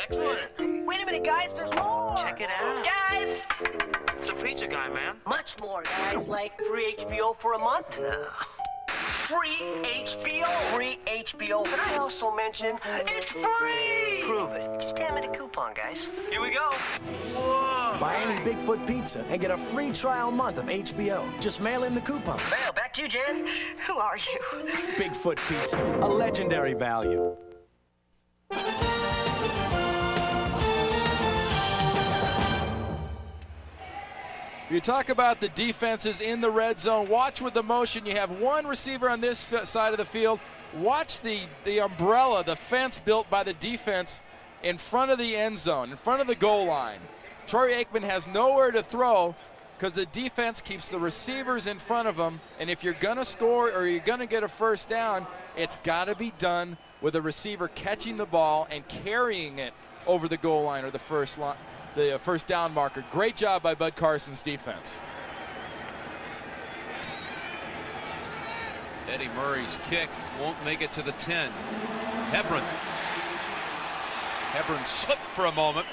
excellent. Wait a minute, guys, there's more. Check it out. Guys! It's a pizza guy, man. Much more, guys, like free HBO for a month. No. Free HBO. Free HBO. Can I also mention it's free? Prove it. Just hand me the coupon, guys. Here we go. Whoa. Buy any Bigfoot pizza and get a free trial month of HBO. Just mail in the coupon. Well, back to you, Jen. Who are you? Bigfoot Pizza, a legendary value. You talk about the defenses in the red zone. Watch with the motion. You have one receiver on this side of the field. Watch the umbrella, the fence built by the defense in front of the end zone, in front of the goal line. Troy Aikman has nowhere to throw because the defense keeps the receivers in front of them. And if you're going to score or you're going to get a first down, it's got to be done with a receiver catching the ball and carrying it over the goal line or the first down marker. Great job by Bud Carson's defense. Eddie Murray's kick won't make it to the 10. Hebron slipped for a moment,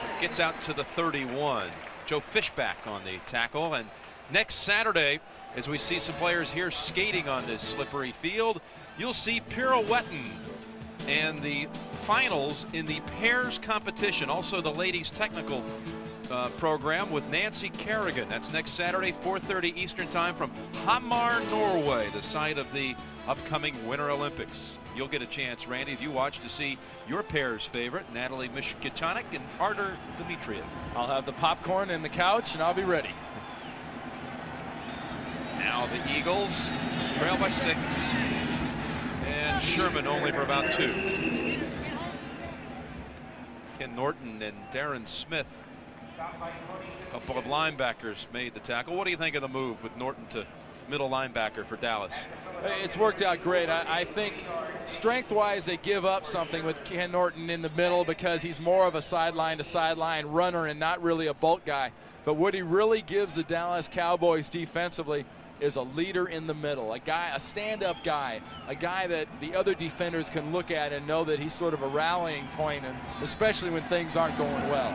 but gets out to the 31. Joe Fishback on the tackle. And next Saturday, as we see some players here skating on this slippery field, you'll see pirouetting and the finals in the pairs competition. Also the ladies technical program with Nancy Kerrigan. That's next Saturday, 4:30 Eastern time from Hamar, Norway, the site of the upcoming Winter Olympics. You'll get a chance, Randy, if you watch, to see your pair's favorite, Natalie Mishkitanik and Artur Dimitriev. I'll have the popcorn and the couch, and I'll be ready. Now the Eagles trail by 6. And Sherman only for about 2. Ken Norton and Darren Smith, a couple of linebackers, made the tackle. What do you think of the move with Norton to middle linebacker for Dallas? It's worked out great. I think strength-wise they give up something with Ken Norton in the middle because he's more of a sideline-to-sideline runner and not really a bulk guy. But what he really gives the Dallas Cowboys defensively is a leader in the middle, a stand-up guy, a guy that the other defenders can look at and know that he's sort of a rallying point, and especially when things aren't going well.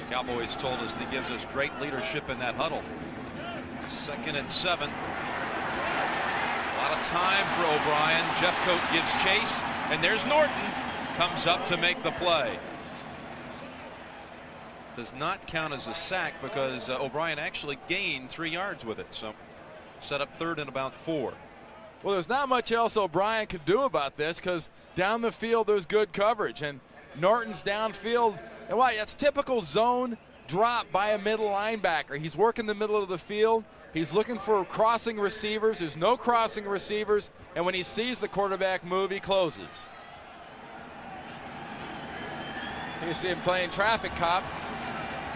Cowboys told us he gives us great leadership in that huddle. 2nd and 7. A lot of time for O'Brien. Jeffcoat gives chase, and there's Norton, comes up to make the play. Does not count as a sack because O'Brien actually gained 3 yards with it. So set up 3rd and about 4. Well, there's not much else O'Brien could do about this because down the field there's good coverage, and Norton's downfield, and why, that's typical zone drop by a middle linebacker. He's working the middle of the field. He's looking for crossing receivers. There's no crossing receivers, and when he sees the quarterback move, he closes. You see him playing traffic cop,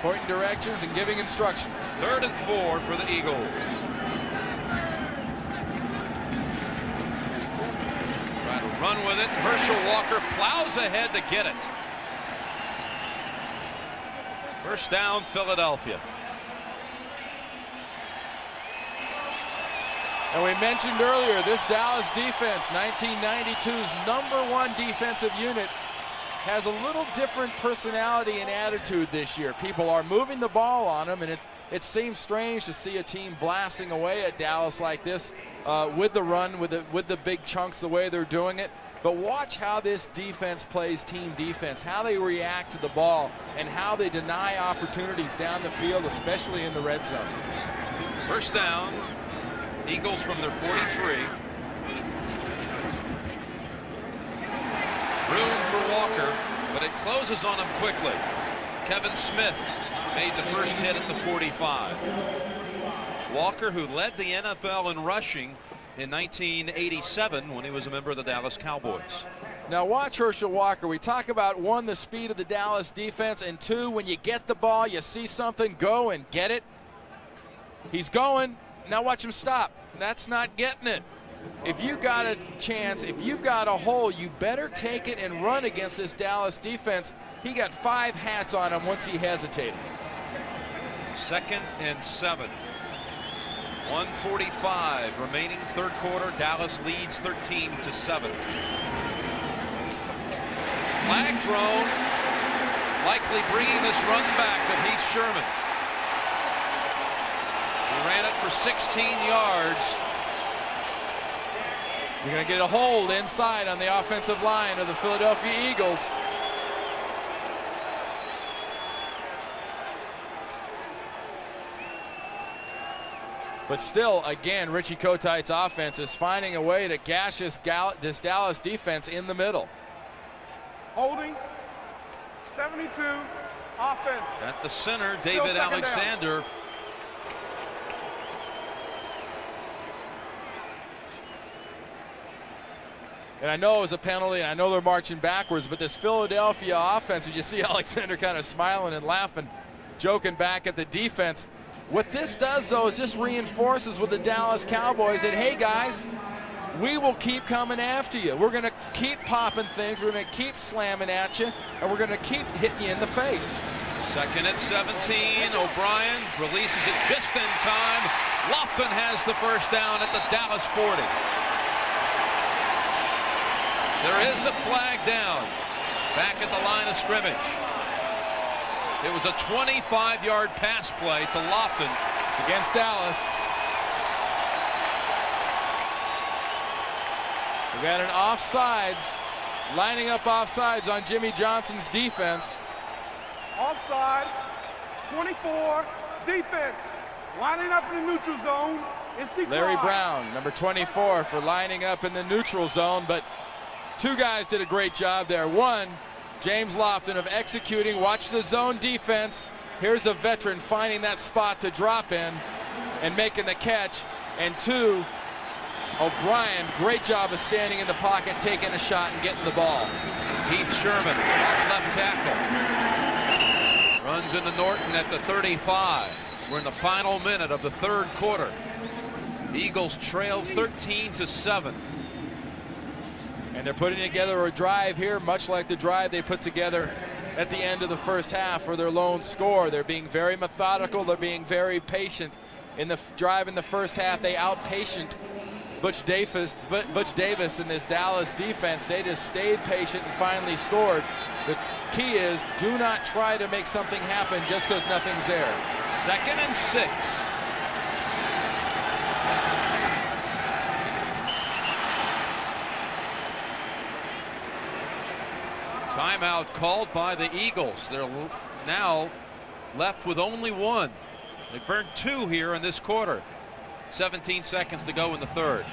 pointing directions and giving instructions. 3rd and 4 for the Eagles. Try to run with it. Herschel Walker plows ahead to get it. First down, Philadelphia. And we mentioned earlier, this Dallas defense, 1992's #1 defensive unit, has a little different personality and attitude this year. People are moving the ball on them, and it seems strange to see a team blasting away at Dallas like this with the run, with the big chunks the way they're doing it. But watch how this defense plays team defense, how they react to the ball, and how they deny opportunities down the field, especially in the red zone. First down, Eagles from their 43. Room for Walker, but it closes on him quickly. Kevin Smith made the first hit at the 45. Walker, who led the NFL in rushing in 1987 when he was a member of the Dallas Cowboys. Now watch Herschel Walker. We talk about 1, the speed of the Dallas defense, and 2, when you get the ball, you see something, go and get it. He's going. Now watch him stop. That's not getting it. If you got a chance, if you've got a hole, you better take it and run against this Dallas defense. He got 5 hats on him once he hesitated. 2nd and 7. 1:45 remaining, 3rd quarter. Dallas leads 13-7. Flag thrown, likely bringing this run back of Heath Sherman. He ran it for 16 yards. You're going to get a hold inside on the offensive line of the Philadelphia Eagles. But still, again, Richie Kotite's offense is finding a way to gash this Dallas defense in the middle. Holding, 72, offense. At the center, David Alexander. Down. And I know it was a penalty, and I know they're marching backwards, but this Philadelphia offense, as you see Alexander kind of smiling and laughing, joking back at the defense. What this does, though, is just reinforces with the Dallas Cowboys that, hey, guys, we will keep coming after you. We're going to keep popping things. We're going to keep slamming at you, and we're going to keep hitting you in the face. Second and 17. O'Brien releases it just in time. Lofton has the first down at the Dallas 40. There is a flag down back at the line of scrimmage. It was a 25-yard pass play to Lofton. It's against Dallas. We got an offsides, lining up offsides on Jimmy Johnson's defense. Offside, 24, defense. Lining up in the neutral zone. It's declined. Larry Brown, number 24, for lining up in the neutral zone, but two guys did a great job there. One, James Lofton, of executing. Watch the zone defense. Here's a veteran finding that spot to drop in and making the catch. And two, O'Brien, great job of standing in the pocket, taking a shot and getting the ball. Heath Sherman off left tackle. Runs into Norton at the 35. We're in the final minute of the third quarter. Eagles trail 13-7. And they're putting together a drive here, much like the drive they put together at the end of the first half for their lone score. They're being very methodical. They're being very patient. In the drive in the first half, they outpatient Butch Davis and this Dallas defense. They just stayed patient and finally scored. The key is, do not try to make something happen just because nothing's there. 2nd and 6. Timeout called by the Eagles. They're now left with only one. They burned 2 here in this quarter. 17 seconds to go in the third.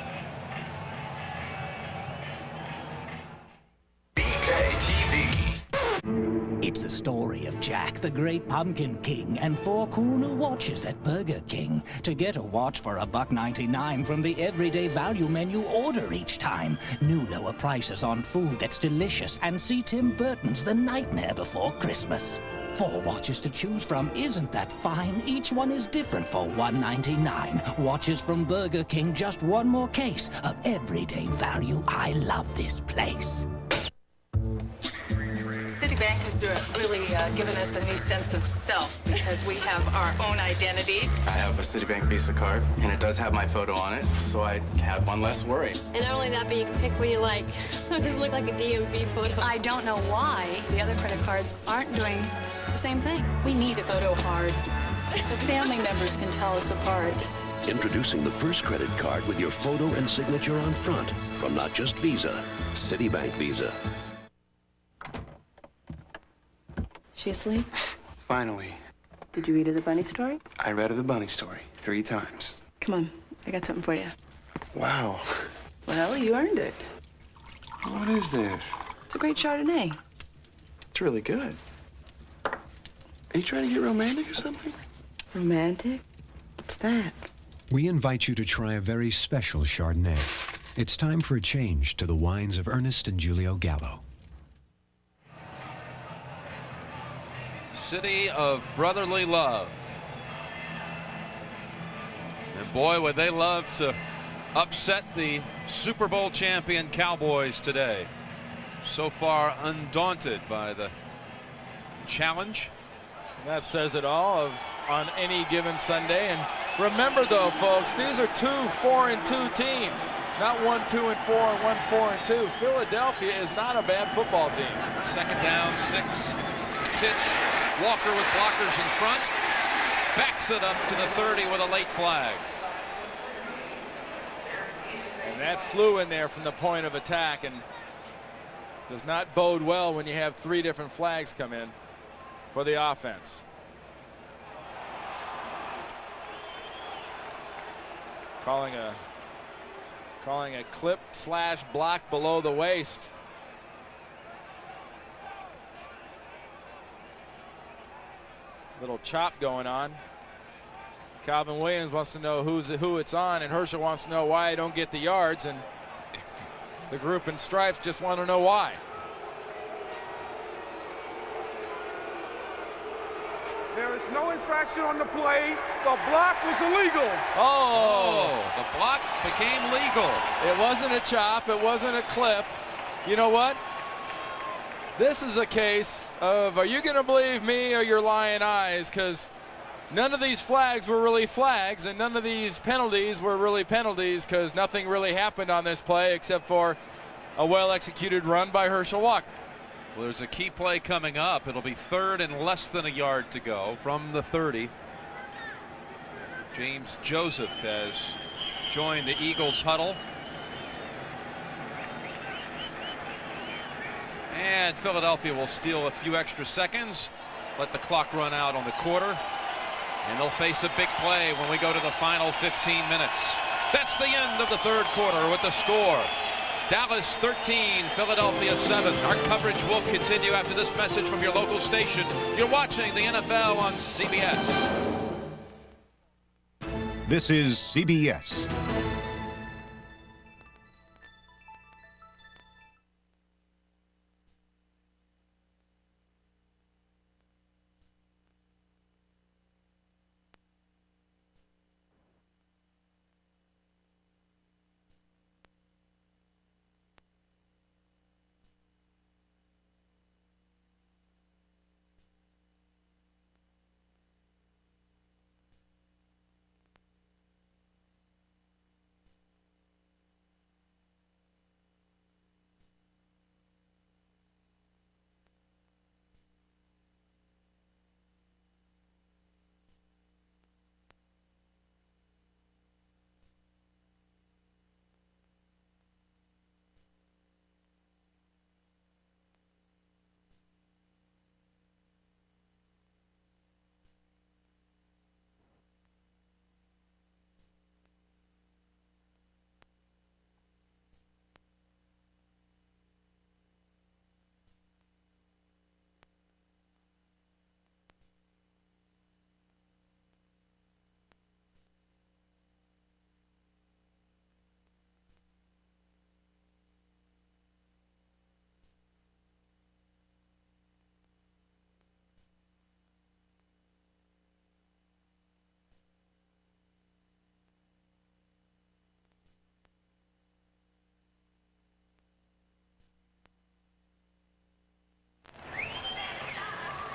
It's the story of Jack, the Great Pumpkin King, and 4 cool new watches at Burger King. To get a watch for $1.99 from the everyday value menu, order each time. New lower prices on food that's delicious, and see Tim Burton's The Nightmare Before Christmas. 4 watches to choose from. Isn't that fine? Each one is different for $1.99. Watches from Burger King, just one more case of everyday value. I love this place. Citibank has really given us a new sense of self because we have our own identities. I have a Citibank Visa card, and it does have my photo on it, so I have one less worry. And not only that, but you can pick what you like, so it doesn't look like a DMV photo. I don't know why the other credit cards aren't doing the same thing. We need a photo card so family members can tell us apart. Introducing the first credit card with your photo and signature on front from not just Visa, Citibank Visa. She asleep? Finally. Did you read her the bunny story? I read her the bunny story 3 times. Come on, I got something for you. Wow. Well, you earned it. What is this? It's a great Chardonnay. It's really good. Are you trying to get romantic or something? Romantic? What's that? We invite you to try a very special Chardonnay. It's time for a change to the wines of Ernest and Julio Gallo. City of brotherly love. And boy, would they love to upset the Super Bowl champion Cowboys today. So far undaunted by the challenge. That says it all on any given Sunday. And remember though, folks, these are 2 4-2 teams. Not 1-2-4 and 1-4-2. Philadelphia is not a bad football team. Second down, 6. Pitch. Walker with blockers in front. Backs it up to the 30 with a late flag. And that flew in there from the point of attack and does not bode well when you have 3 different flags come in for the offense. Calling a clip / block below the waist. Little chop going on. Calvin Williams wants to know who it's on, and Herschel wants to know why I don't get the yards, and the group in stripes just want to know why. There is no infraction on the play. The block was illegal. Oh, the block became legal. It wasn't a chop. It wasn't a clip. You know what? This is a case of, are you going to believe me or your lying eyes? Because none of these flags were really flags, and none of these penalties were really penalties, because nothing really happened on this play except for a well-executed run by Herschel Walker. Well, there's a key play coming up. It'll be 3rd and less than a yard to go from the 30. James Joseph has joined the Eagles huddle. And Philadelphia will steal a few extra seconds, let the clock run out on the quarter, and they'll face a big play when we go to the final 15 minutes. That's the end of the 3rd quarter with the score. Dallas 13, Philadelphia 7. Our coverage will continue after this message from your local station. You're watching the NFL on CBS. This is CBS.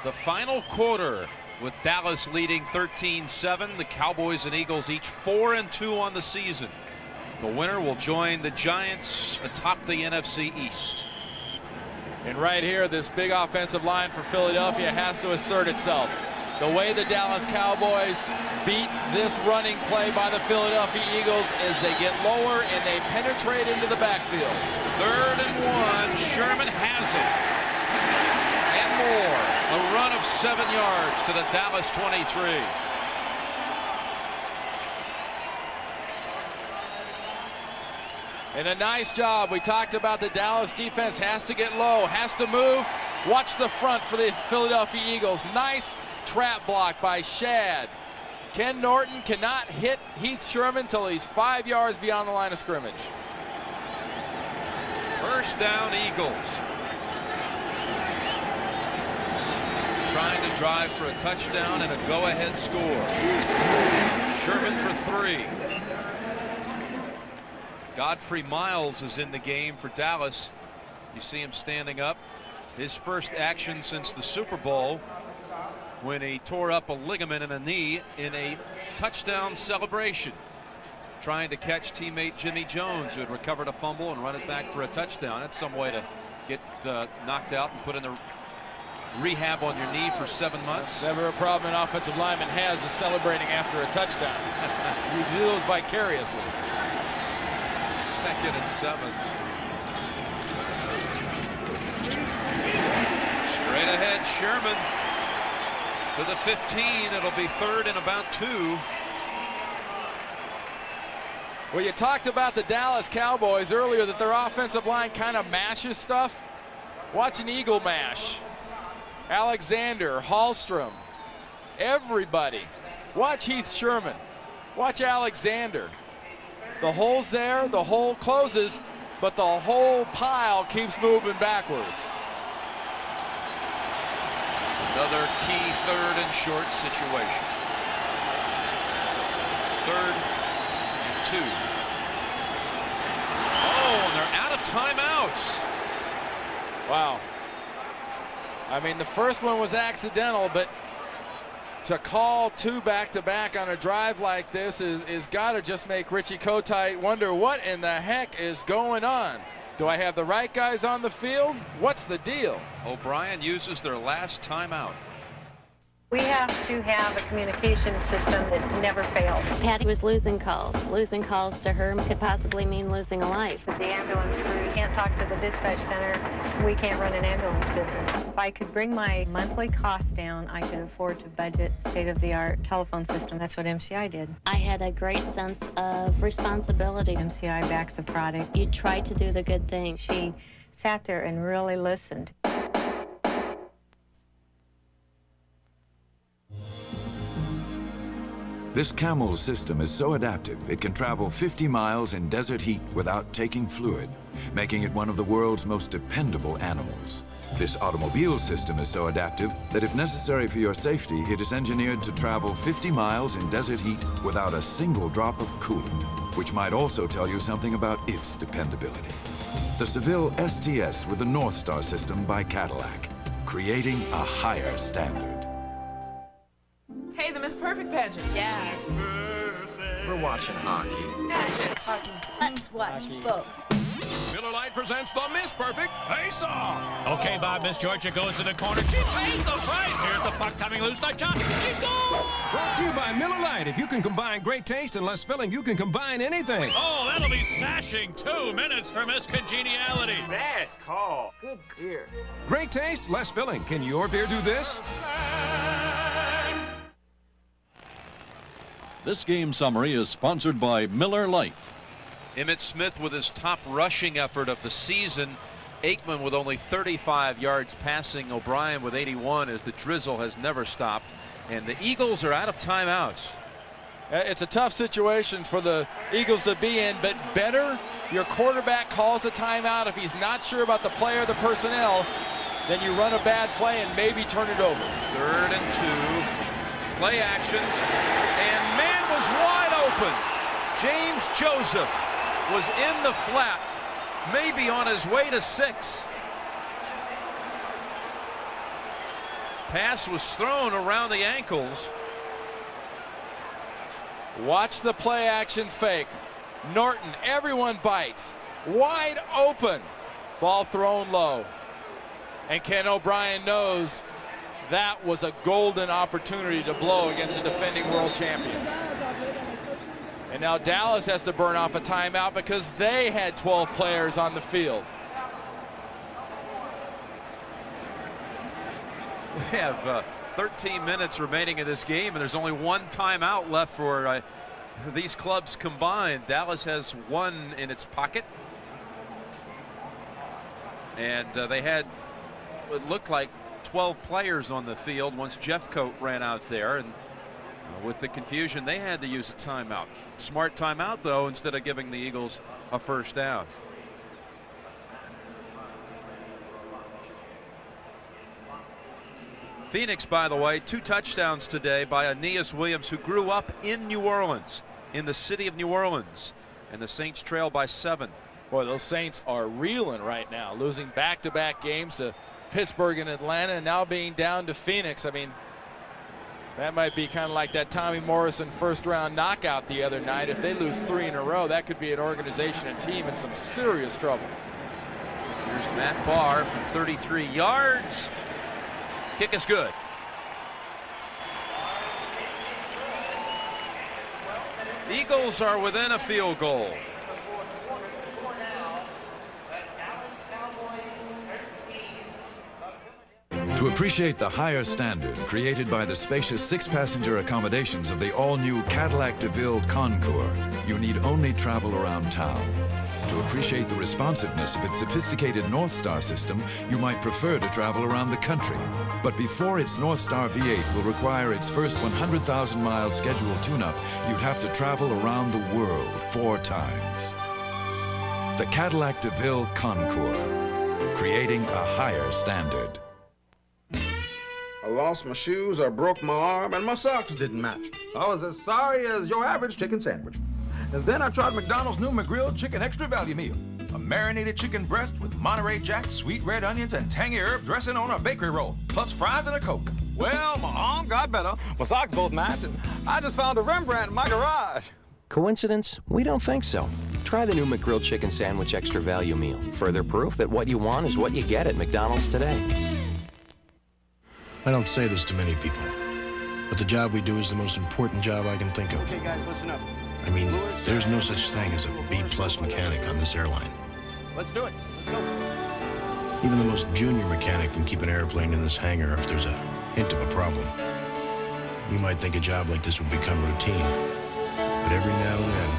The final quarter with Dallas leading 13-7. The Cowboys and Eagles each 4-2 on the season. The winner will join the Giants atop the NFC East. And right here, this big offensive line for Philadelphia has to assert itself. The way the Dallas Cowboys beat this running play by the Philadelphia Eagles is they get lower and they penetrate into the backfield. 3rd and 1. Sherman has it. And more. A run of 7 yards to the Dallas 23. And a nice job. We talked about the Dallas defense has to get low, has to move. Watch the front for the Philadelphia Eagles. Nice trap block by Shad. Ken Norton cannot hit Heath Sherman until he's 5 yards beyond the line of scrimmage. First down, Eagles. Trying to drive for a touchdown and a go-ahead score. Sherman for 3. Godfrey Miles is in the game for Dallas. You see him standing up. His first action since the Super Bowl, when he tore up a ligament in a knee in a touchdown celebration. trying to catch teammate Jimmy Jones, who had recovered a fumble and run it back for a touchdown. That's some way to get knocked out and put in the rehab on your knee for 7 months. That's never a problem an offensive lineman has, is celebrating after a touchdown. You do those vicariously. 2nd and 7. Straight ahead, Sherman to the 15. It'll be 3rd and about 2. Well, you talked about the Dallas Cowboys earlier, that their offensive line kind of mashes stuff. Watch an eagle mash. Alexander, Hallstrom, everybody. Watch Heath Sherman. Watch Alexander. The hole's there, the hole closes, but the whole pile keeps moving backwards. Another key 3rd and short situation. 3rd and 2. Oh, and they're out of timeouts. Wow. I mean, the first one was accidental, but to call 2 back-to-back on a drive like this is got to just make Richie Kotite wonder what in the heck is going on. Do I have the right guys on the field? What's the deal? O'Brien uses their last timeout. We have to have a communication system that never fails. Patty was losing calls. Losing calls to her could possibly mean losing a life. If the ambulance crews can't talk to the dispatch center, we can't run an ambulance business. If I could bring my monthly costs down, I could afford to budget state-of-the-art telephone system. That's what MCI did. I had a great sense of responsibility. MCI backs the product. You try to do the good thing. She sat there and really listened. This Camel's system is so adaptive, it can travel 50 miles in desert heat without taking fluid, making it one of the world's most dependable animals. This automobile system is so adaptive that if necessary for your safety, it is engineered to travel 50 miles in desert heat without a single drop of coolant, which might also tell you something about its dependability. The Seville STS with the North Star system by Cadillac, creating a higher standard. Hey, the Miss Perfect pageant. Yeah. We're watching hockey. Hockey. Let's watch both. Miller Lite presents the Miss Perfect Face-Off. Okay, Bob, Miss Georgia goes to the corner. She pays the price. Here's the puck coming loose. Nice shot. She's gone. Brought to you by Miller Lite. If you can combine great taste and less filling, you can combine anything. Oh, that'll be sashing. 2 minutes for Miss Congeniality. Bad call. Good beer. Great taste, less filling. Can your beer do this? This game summary is sponsored by Miller Lite. Emmitt Smith with his top rushing effort of the season. Aikman with only 35 yards passing. O'Brien with 81 as the drizzle has never stopped. And the Eagles are out of timeouts. It's a tough situation for the Eagles to be in, but better your quarterback calls a timeout. If he's not sure about the player or the personnel, then you run a bad play and maybe turn it over. 3rd and 2. Play action. And man was wide open. James Joseph was in the flat, maybe on his way to 6. Pass was thrown around the ankles. Watch the play action fake. Norton, everyone bites. Wide open. Ball thrown low. And Ken O'Brien knows that was a golden opportunity to blow against the defending world champions. And now Dallas has to burn off a timeout because they had 12 players on the field. We have 13 minutes remaining in this game, and there's only 1 timeout left for these clubs combined. Dallas has 1 in its pocket. And they had what looked like 12 players on the field once Jeffcoat ran out there, and with the confusion they had to use a timeout. Smart timeout though, instead of giving the Eagles a first down. Phoenix, by the way, 2 touchdowns today by Aeneas Williams, who grew up in New Orleans, in the city of New Orleans, and the Saints trail by 7. Boy, those Saints are reeling right now, losing back-to-back games to Pittsburgh and Atlanta, and now being down to Phoenix. I mean, That might be kind of like that Tommy Morrison first-round knockout the other night. If they lose 3 in a row, that could be an organization and team in some serious trouble. Here's Matt Bahr from 33 yards. Kick is good. Eagles are within a field goal. To appreciate the higher standard created by the spacious 6-passenger accommodations of the all-new Cadillac DeVille Concours, you need only travel around town. To appreciate the responsiveness of its sophisticated North Star system, you might prefer to travel around the country. But before its North Star V8 will require its first 100,000-mile scheduled tune-up, you'd have to travel around the world 4 times. The Cadillac DeVille Concours, creating a higher standard. I lost my shoes, I broke my arm, and my socks didn't match. I was as sorry as your average chicken sandwich. And then I tried McDonald's new McGrilled Chicken Extra Value Meal. A marinated chicken breast with Monterey Jack, sweet red onions, and tangy herb dressing on a bakery roll, plus fries and a Coke. Well, my arm got better, my socks both matched, and I just found a Rembrandt in my garage. Coincidence? We don't think so. Try the new McGrilled Chicken Sandwich Extra Value Meal. Further proof that what you want is what you get at McDonald's today. I don't say this to many people, but the job we do is the most important job I can think of. Okay, guys, listen up. I mean, there's no such thing as a B-plus mechanic on this airline. Let's do it. Let's go. Even the most junior mechanic can keep an airplane in this hangar if there's a hint of a problem. You might think a job like this would become routine, but every now and then,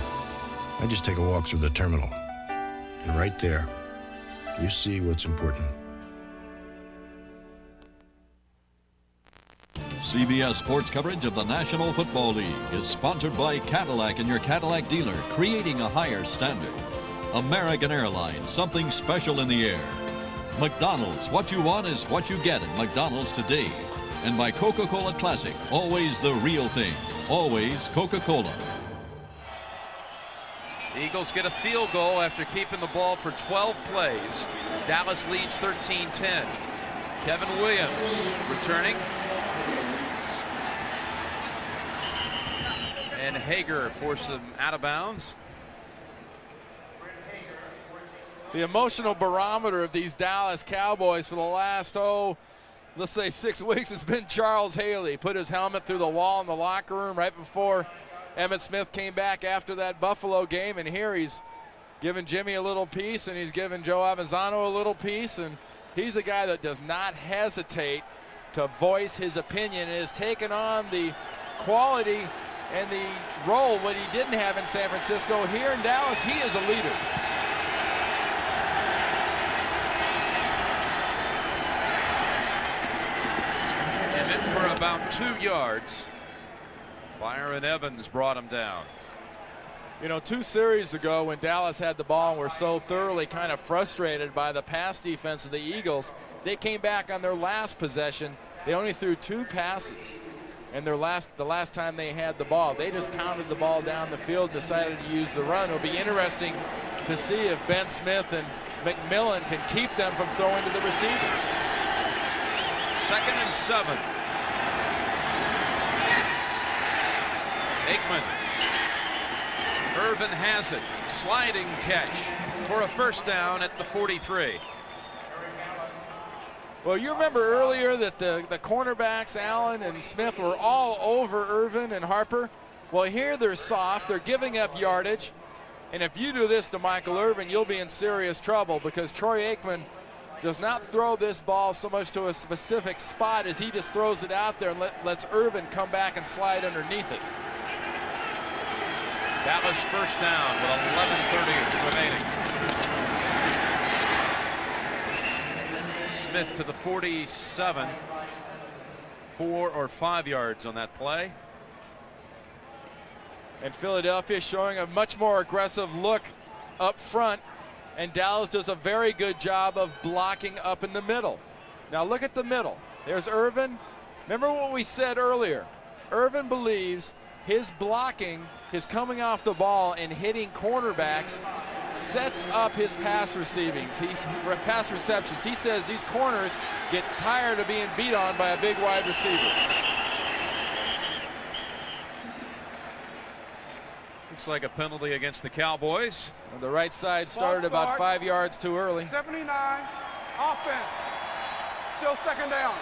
I just take a walk through the terminal, and right there, you see what's important. CBS sports coverage of the National Football League is sponsored by Cadillac and your Cadillac dealer, creating a higher standard. American Airlines, something special in the air. McDonald's, what you want is what you get at McDonald's today. And by Coca-Cola Classic, always the real thing, always Coca-Cola. The Eagles get a field goal after keeping the ball for 12 plays. Dallas leads 13-10. Kevin Williams returning. And Hager forced them out of bounds. The emotional barometer of these Dallas Cowboys for the last, let's say 6 weeks has been Charles Haley. Put his helmet through the wall in the locker room right before Emmitt Smith came back after that Buffalo game, and here he's giving Jimmy a little piece, and he's giving Joe Avanzano a little piece, and he's a guy that does not hesitate to voice his opinion and has taken on the quality and the role what he didn't have in San Francisco. Here in Dallas, he is a leader. Emmitt for about 2 yards. Byron Evans brought him down. You know, 2 series ago when Dallas had the ball and were so thoroughly kind of frustrated by the pass defense of the Eagles, they came back on their last possession. They only threw 2 passes. And the last time they had the ball, they just pounded the ball down the field, decided to use the run. It'll be interesting to see if Ben Smith and McMillan can keep them from throwing to the receivers. 2nd and 7. Aikman. Irvin has it. Sliding catch for a first down at the 43. Well, you remember earlier that the cornerbacks, Allen and Smith, were all over Irvin and Harper. Well, here they're soft. They're giving up yardage. And if you do this to Michael Irvin, you'll be in serious trouble because Troy Aikman does not throw this ball so much to a specific spot as he just throws it out there and lets Irvin come back and slide underneath it. Dallas first down with 11:30 remaining. Smith to the 47, 4 or 5 yards on that play. And Philadelphia showing a much more aggressive look up front, and Dallas does a very good job of blocking up in the middle. Now look at the middle. There's Irvin. Remember what we said earlier. Irvin believes his blocking, his coming off the ball and hitting cornerbacks sets up his pass receptions. He says these corners get tired of being beat on by a big wide receiver. Looks like a penalty against the Cowboys. And the right side started about 5 yards too early. 79, offense. Still second down.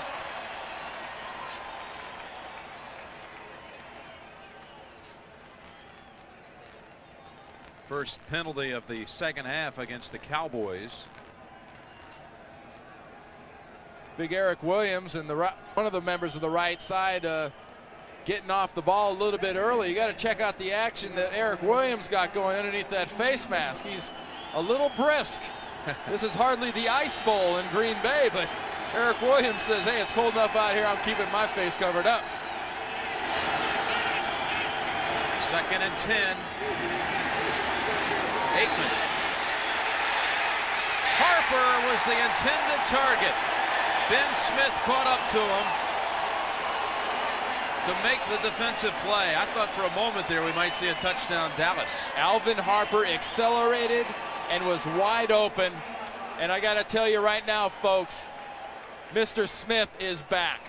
First penalty of the second half against the Cowboys. Big Eric Williams and one of the members of the right side getting off the ball a little bit early. You got to check out the action that Eric Williams got going underneath that face mask. He's a little brisk. This is hardly the Ice Bowl in Green Bay, but Eric Williams says, hey, it's cold enough out here, I'm keeping my face covered up. 2nd and 10. Aikman. Harper was the intended target. Ben Smith caught up to him to make the defensive play. I thought for a moment there we might see a touchdown Dallas. Alvin Harper accelerated and was wide open. And I got to tell you right now, folks, Mr. Smith is back.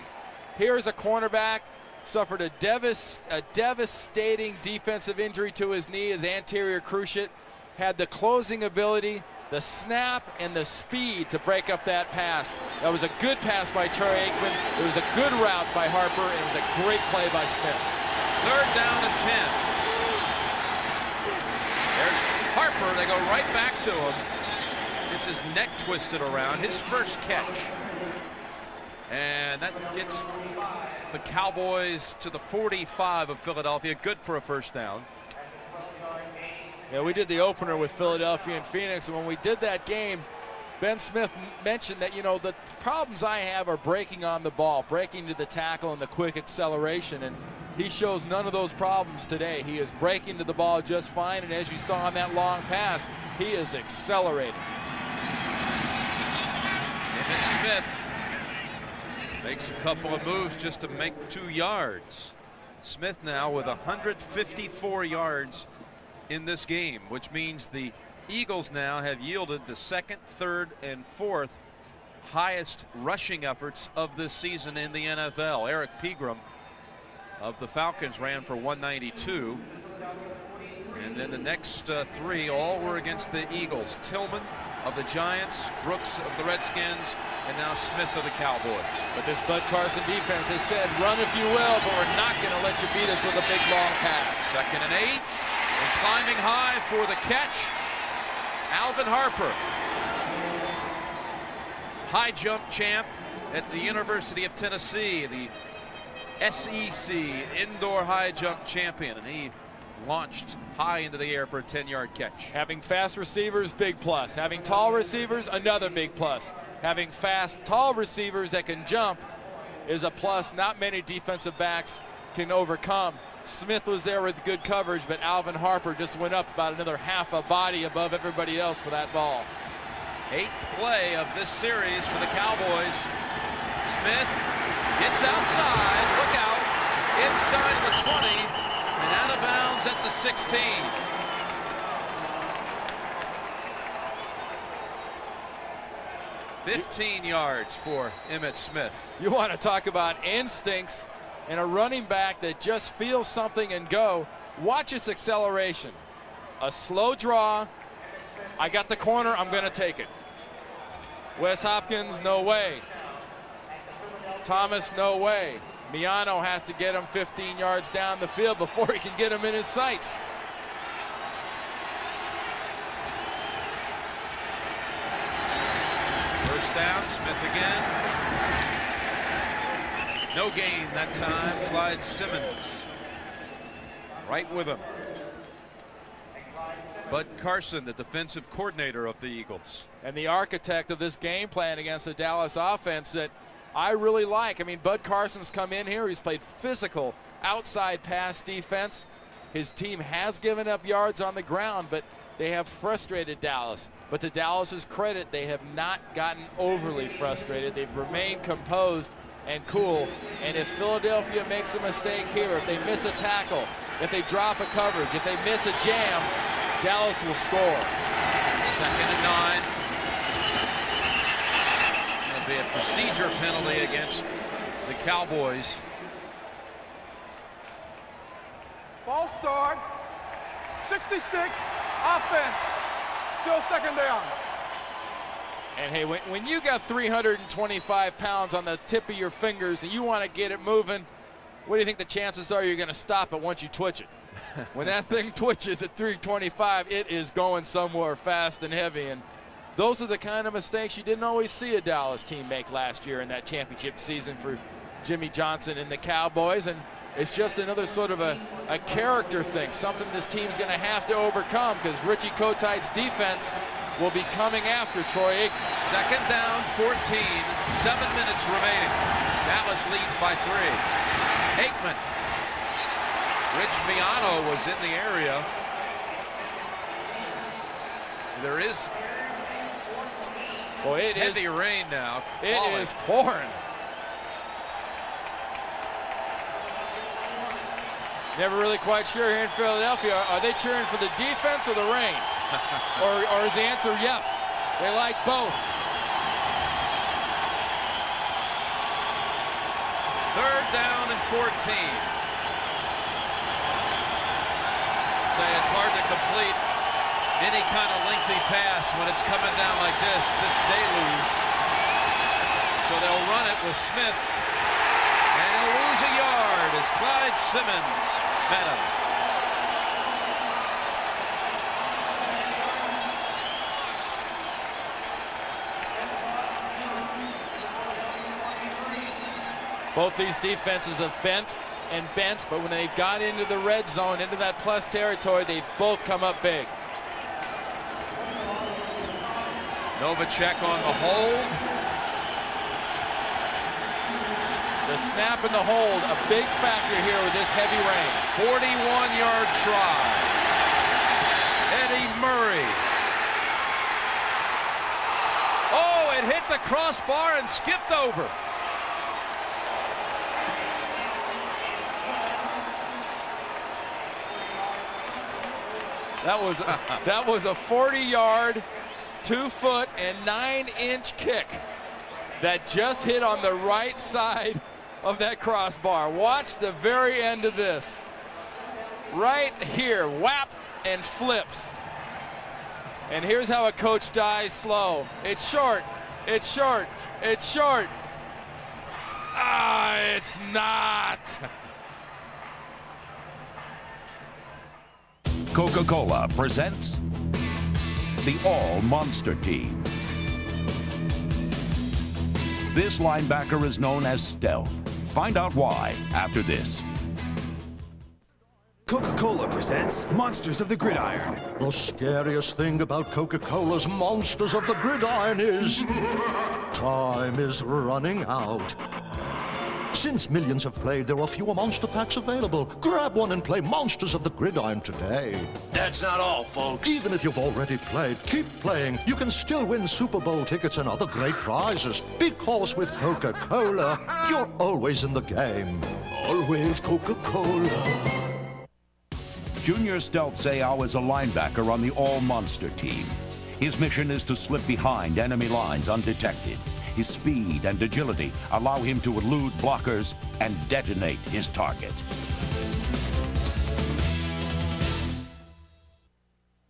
Here's a cornerback, suffered a devastating defensive injury to his knee, his anterior cruciate, had the closing ability, the snap, and the speed to break up that pass. That was a good pass by Troy Aikman. It was a good route by Harper, and it was a great play by Smith. 3rd down and 10. There's Harper. They go right back to him. Gets his neck twisted around. His first catch. And that gets the Cowboys to the 45 of Philadelphia. Good for a first down. Yeah, we did the opener with Philadelphia and Phoenix, and when we did that game, Ben Smith mentioned that, you know, the problems I have are breaking on the ball, breaking to the tackle and the quick acceleration, and he shows none of those problems today. He is breaking to the ball just fine, and as you saw on that long pass, he is accelerating. Emmitt Smith makes a couple of moves just to make 2 yards. Smith now with 154 yards in this game, which means the Eagles now have yielded the 2nd, 3rd, and 4th highest rushing efforts of this season in the NFL. Eric Pegram of the Falcons ran for 192. And then the next 3 all were against the Eagles. Tillman of the Giants, Brooks of the Redskins, and now Smith of the Cowboys. But this Bud Carson defense has said, run if you will, but we're not going to let you beat us with a big long pass. 2nd and 8. And climbing high for the catch, Alvin Harper. High jump champ at the University of Tennessee, the SEC indoor high jump champion, and he launched high into the air for a 10-yard catch. Having fast receivers, big plus. Having tall receivers, another big plus. Having fast, tall receivers that can jump is a plus not many defensive backs can overcome. Smith was there with good coverage, but Alvin Harper just went up about another half a body above everybody else for that ball. 8th play of this series for the Cowboys. Smith gets outside, look out, inside the 20, and out of bounds at the 16. $15 yards for Emmitt Smith. You want to talk about instincts and a running back that just feels something and go. Watch its acceleration. A slow draw. I got the corner, I'm going to take it. Wes Hopkins, no way. Thomas, no way. Miano has to get him 15 yards down the field before he can get him in his sights. First down, Smith again. No gain that time. Clyde Simmons right with him. Bud Carson, the defensive coordinator of the Eagles. And the architect of this game plan against the Dallas offense that I really like. I mean, Bud Carson's come in here. He's played physical outside pass defense. His team has given up yards on the ground, but they have frustrated Dallas. But to Dallas's credit, they have not gotten overly frustrated. They've remained composed and cool. And if Philadelphia makes a mistake here, if they miss a tackle, if they drop a coverage, if they miss a jam, Dallas will score. 2nd and 9. That'll be a procedure penalty against the Cowboys. False start. 66, offense. Still second down. And hey, when you got 325 pounds on the tip of your fingers and you want to get it moving, what do you think the chances are you're going to stop it once you twitch it? When that thing twitches at 325, it is going somewhere fast and heavy. And those are the kind of mistakes you didn't always see a Dallas team make last year in that championship season for Jimmy Johnson and the Cowboys. And it's just another sort of a character thing, something this team's going to have to overcome, because Richie Kotite's defense will be coming after Troy Aikman. Second down, 14, 7 minutes remaining. Dallas leads by 3. Aikman. Rich Miano was in the area. There is heavy rain now. It is pouring. Never really quite sure here in Philadelphia. Are they cheering for the defense or the rain? or is the answer yes? They like both. Third down and 14. It's hard to complete any kind of lengthy pass when it's coming down like this deluge. So they'll run it with Smith, and he'll lose a yard as Clyde Simmons met him. Both these defenses have bent and bent, but when they've got into the red zone, into that plus territory, they both come up big. Novacek on the hold. The snap and the hold, a big factor here with this heavy rain. 41-yard try. Eddie Murray. Oh, it hit the crossbar and skipped over. That was a 40-yard, 2-foot, and 9-inch kick that just hit on the right side of that crossbar. Watch the very end of this. Right here, whap, and flips. And here's how a coach dies slow. It's short, it's short, it's short. Ah, it's not. Coca-Cola presents the All-Monster Team. This linebacker is known as Stealth. Find out why after this. Coca-Cola presents Monsters of the Gridiron. The scariest thing about Coca-Cola's Monsters of the Gridiron is time is running out. Since millions have played, there are fewer monster packs available. Grab one and play Monsters of the Gridiron today. That's not all, folks. Even if you've already played, keep playing. You can still win Super Bowl tickets and other great prizes. Because with Coca-Cola, you're always in the game. Always Coca-Cola. Junior Stealth Seau is a linebacker on the All-Monster Team. His mission is to slip behind enemy lines undetected. His speed and agility allow him to elude blockers and detonate his target.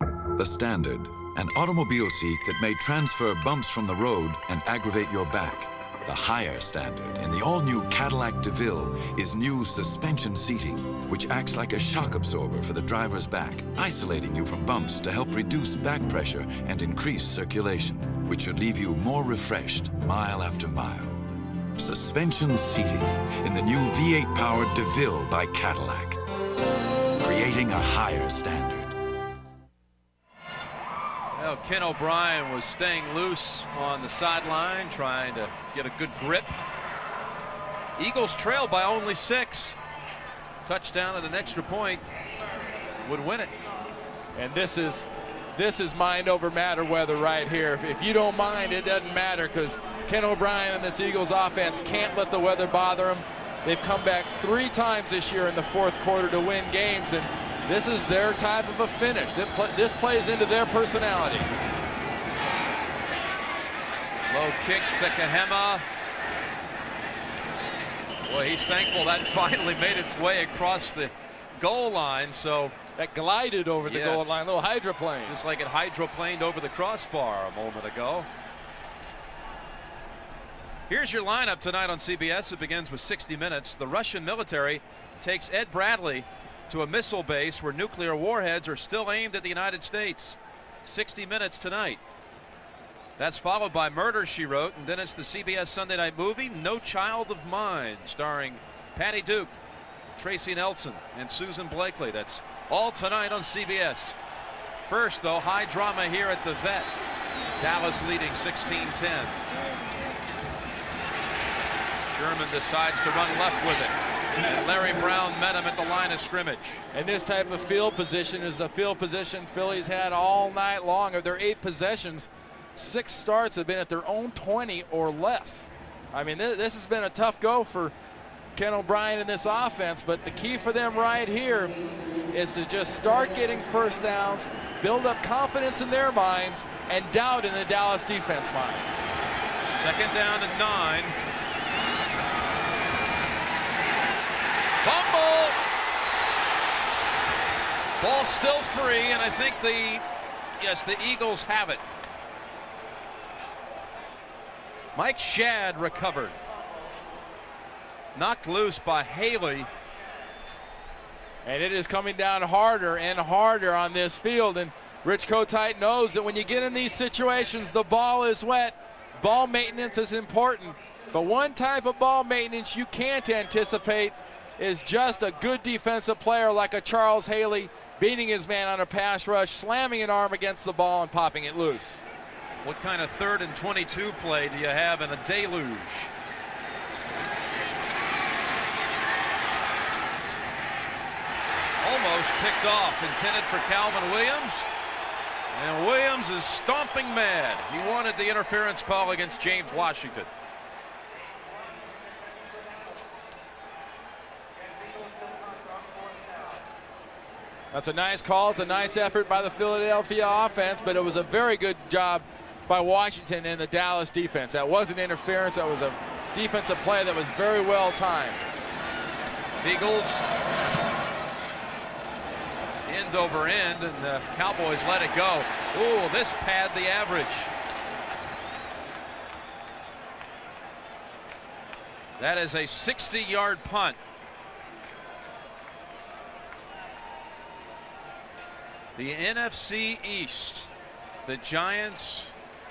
The Standard, an automobile seat that may transfer bumps from the road and aggravate your back. The higher standard in the all-new Cadillac DeVille is new suspension seating, which acts like a shock absorber for the driver's back, isolating you from bumps to help reduce back pressure and increase circulation, which should leave you more refreshed mile after mile. Suspension seating in the new V8-powered DeVille by Cadillac, creating a higher standard. Well, Ken O'Brien was staying loose on the sideline, trying to get a good grip. Eagles trail by only 6. Touchdown at an extra point would win it. And this is mind over matter weather right here. If you don't mind, it doesn't matter, because Ken O'Brien and this Eagles offense can't let the weather bother them. They've come back 3 times this year in the fourth quarter to win games, and this is their type of a finish. This plays into their personality. Low kick, Sekahema. Boy, he's thankful that finally made its way across the goal line. So that glided over the goal line, a little hydroplane. Just like it hydroplaned over the crossbar a moment ago. Here's your lineup tonight on CBS. It begins with 60 Minutes. The Russian military takes Ed Bradley to a missile base where nuclear warheads are still aimed at the United States. 60 Minutes tonight. That's followed by Murder, She Wrote, and then it's the CBS Sunday night movie, No Child of Mine, starring Patty Duke, Tracy Nelson, and Susan Blakely. That's all tonight on CBS. First, though, high drama here at the Vet. Dallas leading 16-10. Sherman decides to run left with it. And Larry Brown met him at the line of scrimmage. And this type of field position is the field position Phillies had all night long. Of their 8 possessions, 6 starts have been at their own 20 or less. I mean, this has been a tough go for Ken O'Brien in this offense, but the key for them right here is to just start getting first downs, build up confidence in their minds, and doubt in the Dallas defense mind. Second down and 9. Fumble! Ball still free, and I think the Eagles have it. Mike Shadd recovered. Knocked loose by Haley. And it is coming down harder and harder on this field. And Rich Kotite knows that when you get in these situations, the ball is wet. Ball maintenance is important. But one type of ball maintenance you can't anticipate is just a good defensive player like a Charles Haley beating his man on a pass rush, slamming an arm against the ball and popping it loose. What kind of 3rd and 22 play do you have in a deluge? Almost picked off, intended for Calvin Williams. And Williams is stomping mad. He wanted the interference call against James Washington. That's a nice call. It's a nice effort by the Philadelphia offense, but it was a very good job by Washington and the Dallas defense. That wasn't interference. That was a defensive play that was very well timed. Eagles end over end, and the Cowboys let it go. Ooh, this pad the average. That is a 60-yard punt. The NFC East, the Giants,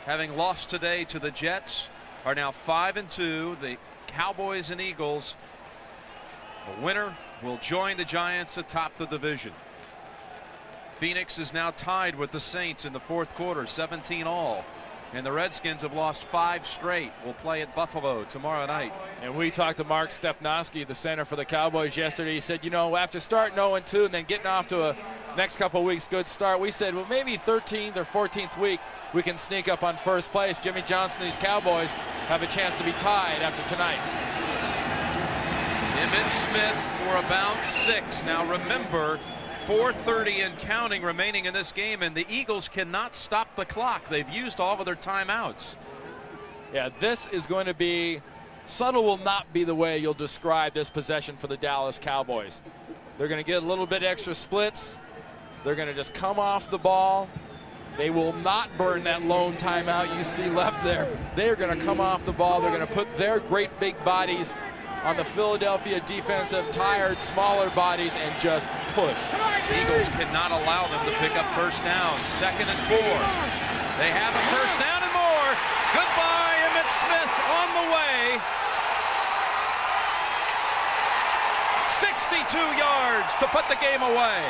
having lost today to the Jets, are now 5-2. The Cowboys and Eagles, the winner will join the Giants atop the division. Phoenix is now tied with the Saints in the 4th quarter, 17-all. And the Redskins have lost 5 straight. Will play at Buffalo tomorrow night. And we talked to Mark Stepnoski, the center for the Cowboys, yesterday. He said, you know, after starting 0-2 and then getting off to a next couple of weeks good start, we said, well, maybe 13th or 14th week we can sneak up on first place. Jimmy Johnson, these Cowboys have a chance to be tied after tonight. Emmitt Smith for about 6. Now remember, 4:30 and counting remaining in this game, and the Eagles cannot stop the clock. They've used all of their timeouts. Yeah, this is going to be, subtle will not be the way you'll describe this possession for the Dallas Cowboys. They're going to get a little bit extra splits. They're going to just come off the ball. They will not burn that lone timeout you see left there. They are going to come off the ball. They're going to put their great big bodies on the Philadelphia defensive, tired, smaller bodies, and just push. The Eagles cannot allow them to pick up first down. 2nd and 4. They have a first down and more. Goodbye, Emmitt Smith on the way. 62 yards to put the game away.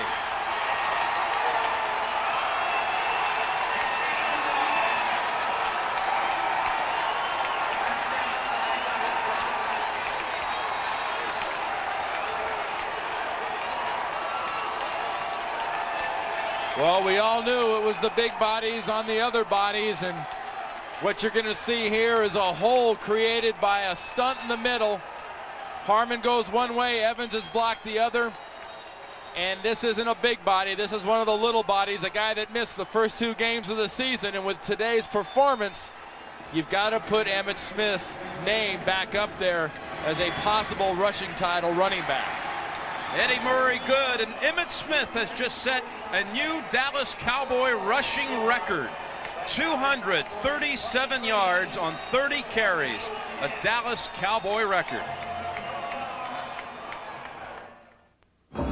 Well, we all knew it was the big bodies on the other bodies, and what you're going to see here is a hole created by a stunt in the middle. Harmon goes one way, Evans is blocked the other, and this isn't a big body. This is one of the little bodies, a guy that missed the first 2 games of the season, and with today's performance, you've got to put Emmitt Smith's name back up there as a possible rushing title running back. Eddie Murray good, and Emmitt Smith has just set a new Dallas Cowboy rushing record. 237 yards on 30 carries, a Dallas Cowboy record.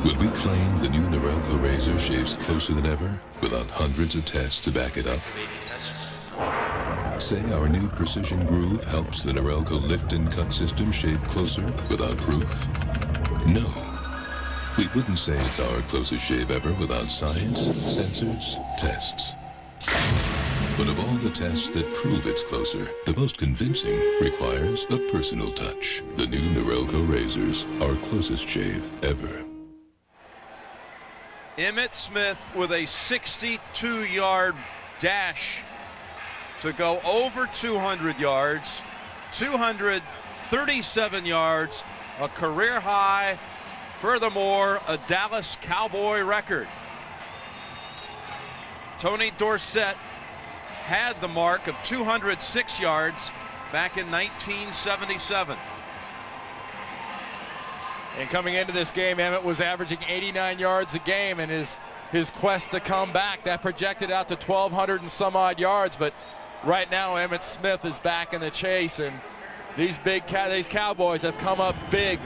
Will we claim the new Norelco razor shaves closer than ever without hundreds of tests to back it up? Say our new Precision Groove helps the Norelco lift and cut system shave closer without proof? No. We wouldn't say it's our closest shave ever without science, sensors, tests. But of all the tests that prove it's closer, the most convincing requires a personal touch. The new Norelco razors, our closest shave ever. Emmitt Smith with a 62-yard dash to go over 200 yards, 237 yards, a career high, furthermore, a Dallas Cowboy record. Tony Dorsett had the mark of 206 yards back in 1977. And coming into this game, Emmitt was averaging 89 yards a game, and his quest to come back, that projected out to 1,200 and some odd yards. But right now, Emmitt Smith is back in the chase, and these Cowboys have come up big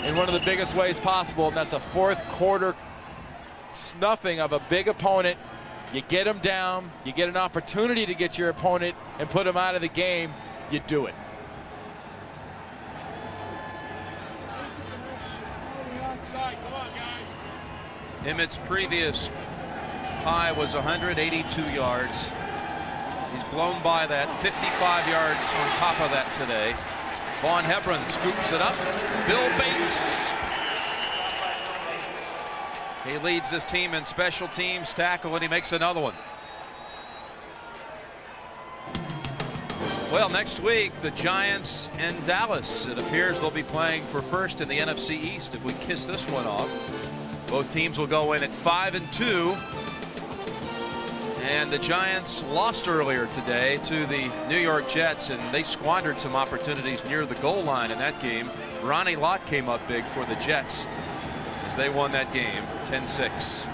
in one of the biggest ways possible, and that's a fourth quarter snuffing of a big opponent. You get them down, you get an opportunity to get your opponent and put them out of the game, you do it. Emmitt's previous high was 182 yards. He's blown by that, 55 yards on top of that today. Vaughn Hebron scoops it up. Bill Bates. He leads this team in special teams tackle, and he makes another one. Well, next week, the Giants and Dallas. It appears they'll be playing for first in the NFC East if we kiss this one off. Both teams will go in at 5-2. And the Giants lost earlier today to the New York Jets, and they squandered some opportunities near the goal line in that game. Ronnie Lott came up big for the Jets as they won that game 10-6.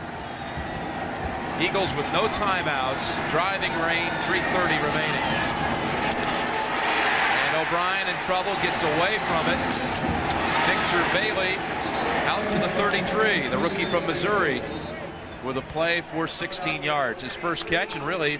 Eagles with no timeouts, driving rain, 3:30 remaining. And O'Brien in trouble, gets away from it. Victor Bailey out to the 33, the rookie from Missouri, with a play for 16 yards. His first catch, and really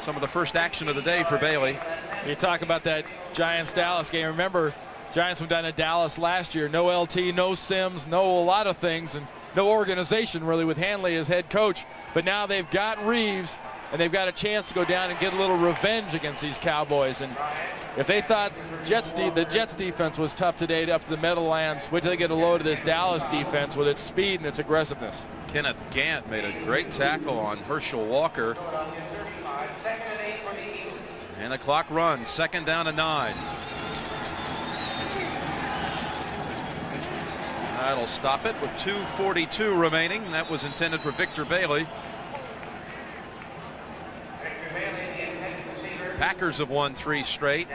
some of the first action of the day for Bailey. You talk about that Giants-Dallas game. Remember, Giants went down to Dallas last year. No LT, no Sims, no a lot of things, and no organization really with Hanley as head coach. But now they've got Reeves, and they've got a chance to go down and get a little revenge against these Cowboys. And if they thought the Jets defense was tough today up to the Meadowlands, wait till they get a load of this Dallas defense with its speed and its aggressiveness. Kenneth Gant made a great tackle on Herschel Walker. And the clock runs, 2nd down and 9. That'll stop it with 2:42 remaining. That was intended for Victor Bailey. Packers have won 3 straight.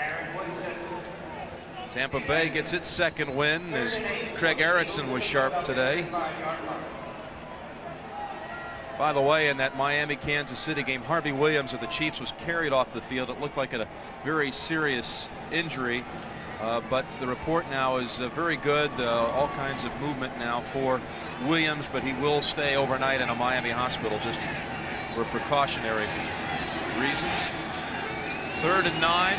Tampa Bay gets its 2nd win as Craig Erickson was sharp today. By the way, in that Miami-Kansas City game, Harvey Williams of the Chiefs was carried off the field. It looked like a very serious injury, but the report now is very good. All kinds of movement now for Williams, but he will stay overnight in a Miami hospital just for precautionary reasons. 3rd and 9.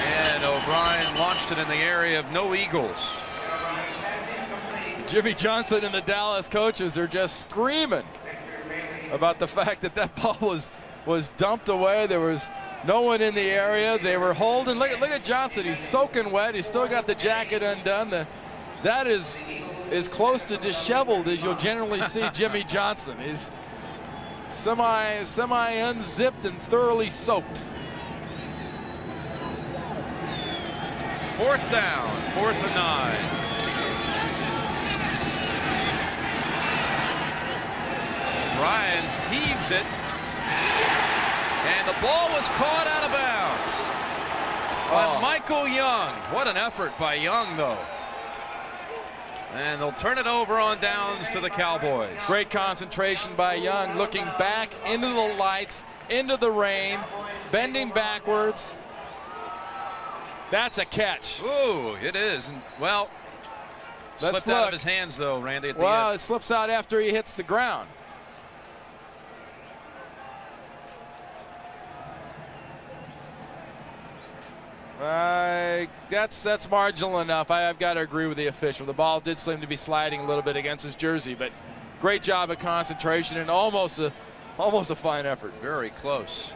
And O'Brien launched it in the area of no Eagles. Jimmy Johnson and the Dallas coaches are just screaming about the fact that that ball was dumped away. There was no one in the area. They were holding. Look at Johnson. He's soaking wet. He's still got the jacket undone. That is as close to disheveled as you'll generally see Jimmy Johnson. He's semi unzipped and thoroughly soaked. 4th down, 4th and 9. Ryan heaves it, and the ball was caught out of bounds. by Michael Young. What an effort by Young, though. And they'll turn it over on downs to the Cowboys. Great concentration by Young, looking back into the lights, into the rain, bending backwards. That's a catch. Ooh, it is. And, well, slipped out of his hands, though, Randy, at the end. It slips out after he hits the ground. That's marginal enough. I've got to agree with the official. The ball did seem to be sliding a little bit against his jersey, but great job of concentration and almost a fine effort. Very close.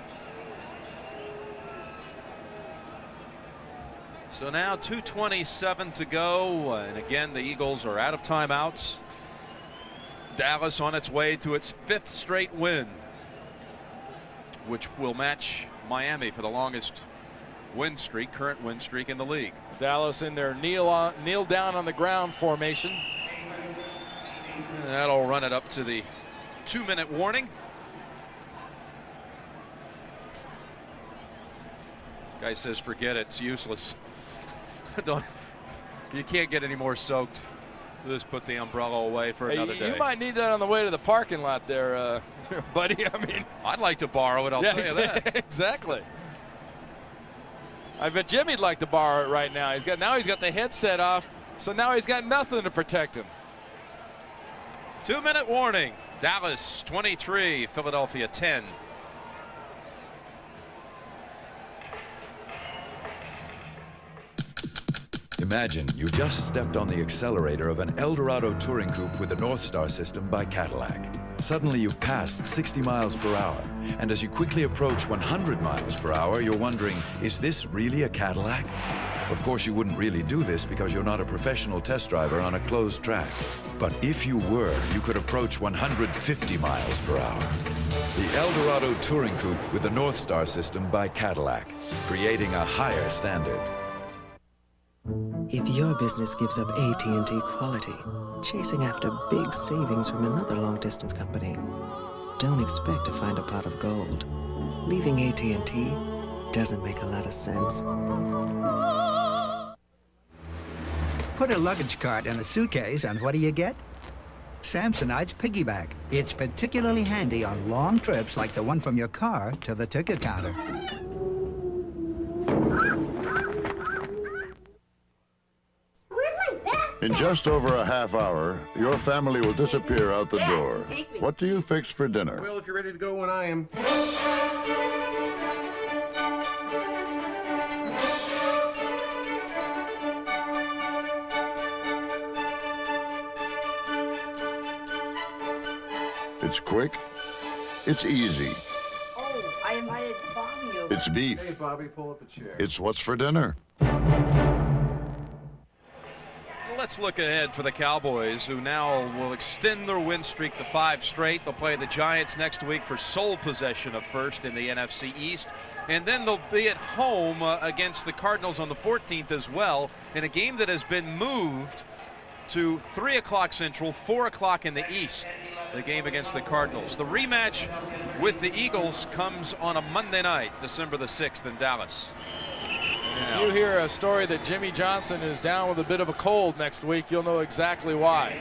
So now 2:27 to go, and again the Eagles are out of timeouts. Dallas on its way to its 5th straight win, which will match Miami for the longest current win streak in the league. Dallas in their kneel down on the ground formation. And that'll run it up to the 2-minute warning. Guy says forget it, it's useless. You can't get any more soaked. Just put the umbrella away for another day. You might need that on the way to the parking lot there, buddy. I mean, I'd like to borrow it, I'll tell you that. Exactly. I bet Jimmy'd like to borrow it right now. He's got the headset off, so now he's got nothing to protect him. 2-minute warning. Dallas 23, Philadelphia 10. Imagine you just stepped on the accelerator of an Eldorado touring coupe with the North Star system by Cadillac. Suddenly you've passed 60 miles per hour, and as you quickly approach 100 miles per hour, you're wondering, is this really a Cadillac? Of course, you wouldn't really do this because you're not a professional test driver on a closed track. But if you were, you could approach 150 miles per hour. The Eldorado touring coupe with the North Star system by Cadillac, creating a higher standard. If your business gives up AT&T quality, chasing after big savings from another long-distance company, don't expect to find a pot of gold. Leaving AT&T doesn't make a lot of sense. Put a luggage cart in a suitcase, and what do you get? Samsonite's Piggyback. It's particularly handy on long trips like the one from your car to the ticket counter. In just over a half hour, your family will disappear out the door. What do you fix for dinner? Well, if you're ready to go when I am. It's quick. It's easy. Oh, I invited Bobby over. It's beef. Hey, Bobby, pull up a chair. It's what's for dinner. Let's look ahead for the Cowboys, who now will extend their win streak to 5 straight. They'll play the Giants next week for sole possession of first in the NFC East. And then they'll be at home against the Cardinals on the 14th as well, in a game that has been moved to 3 o'clock Central, 4 o'clock in the East, the game against the Cardinals. The rematch with the Eagles comes on a Monday night, December the 6th in Dallas. If you hear a story that Jimmy Johnson is down with a bit of a cold next week, you'll know exactly why.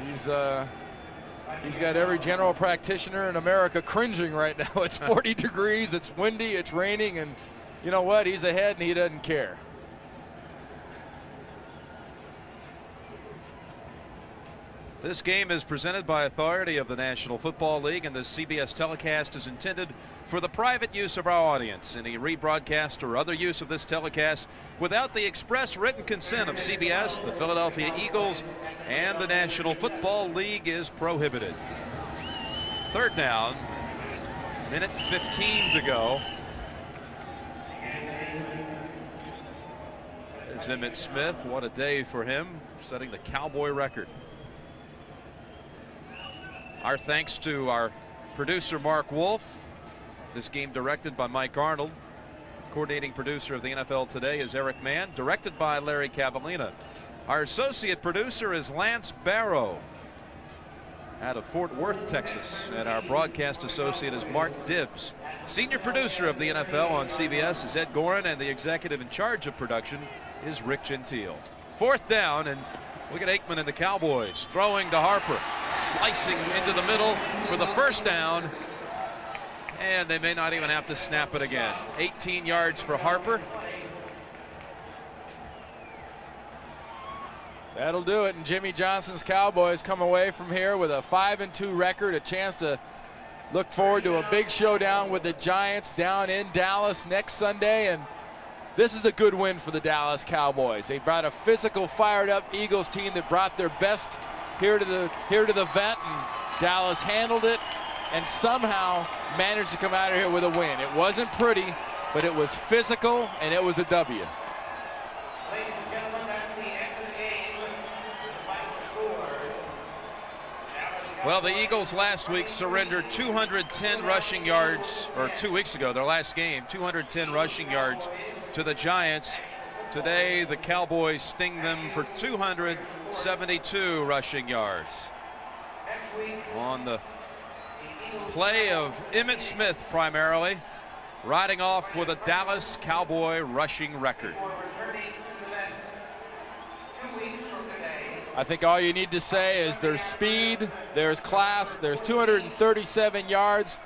He's got every general practitioner in America cringing right now. It's 40 degrees, it's windy, it's raining, and you know what? He's ahead and he doesn't care. This game is presented by authority of the National Football League, and the CBS telecast is intended for the private use of our audience. Any rebroadcast or other use of this telecast without the express written consent of CBS, the Philadelphia Eagles, and the National Football League is prohibited. 3rd down, minute 15 to go. There's Emmitt Smith. What a day for him, setting the Cowboy record. Our thanks to our producer, Mark Wolf. This game directed by Mike Arnold. Coordinating producer of the NFL Today is Eric Mann. Directed by Larry Cavallina. Our associate producer is Lance Barrow. out of Fort Worth, Texas. And our broadcast associate is Mark Dibbs. Senior producer of the NFL on CBS is Ed Gorin, and the executive in charge of production is Rick Gentile. 4th down, and look at Aikman and the Cowboys throwing to Harper, slicing into the middle for the first down, and they may not even have to snap it again. 18 yards for Harper. That'll do it, and Jimmy Johnson's Cowboys come away from here with a 5-2 record, a chance to look forward to a big showdown with the Giants down in Dallas next Sunday. And this is a good win for the Dallas Cowboys. They brought a physical, fired-up Eagles team that brought their best here to the vet, and Dallas handled it and somehow managed to come out of here with a win. It wasn't pretty, but it was physical, and it was a W. Well, the Eagles last week surrendered 210 rushing yards, or 2 weeks ago, their last game, 210 rushing yards to the Giants. Today, the Cowboys sting them for 272 rushing yards. On the play of Emmitt Smith primarily, riding off with a Dallas Cowboy rushing record. I think all you need to say is there's speed, there's class, there's 237 yards.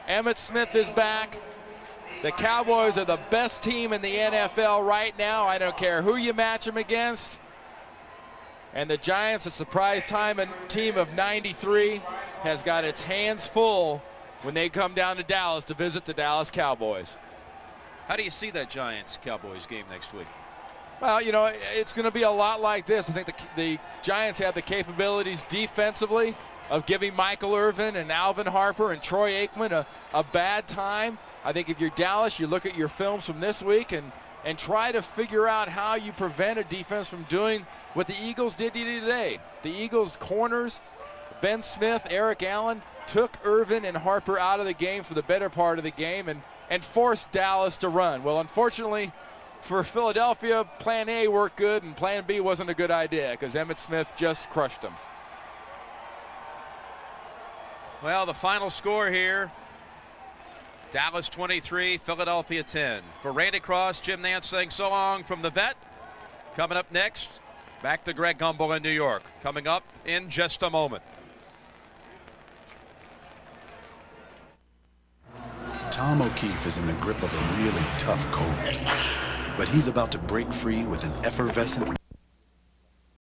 Emmitt Smith is back. The Cowboys are the best team in the NFL right now. I don't care who you match them against. And the Giants, a surprise team of 93, has got its hands full when they come down to Dallas to visit the Dallas Cowboys. How do you see that Giants-Cowboys game next week? Well, you know, it's going to be a lot like this. I think the Giants have the capabilities defensively of giving Michael Irvin and Alvin Harper and Troy Aikman a bad time. I think if you're Dallas, you look at your films from this week and try to figure out how you prevent a defense from doing what the Eagles did today. The Eagles corners, Ben Smith, Eric Allen, took Irvin and Harper out of the game for the better part of the game and forced Dallas to run. Well, unfortunately, for Philadelphia, plan A worked good and plan B wasn't a good idea because Emmitt Smith just crushed them. Well, the final score here, Dallas 23, Philadelphia 10. For Randy Cross, Jim Nance saying so long from the vet. Coming up next, back to Greg Gumbel in New York. Coming up in just a moment. Tom O'Keefe is in the grip of a really tough cold, but he's about to break free with an effervescent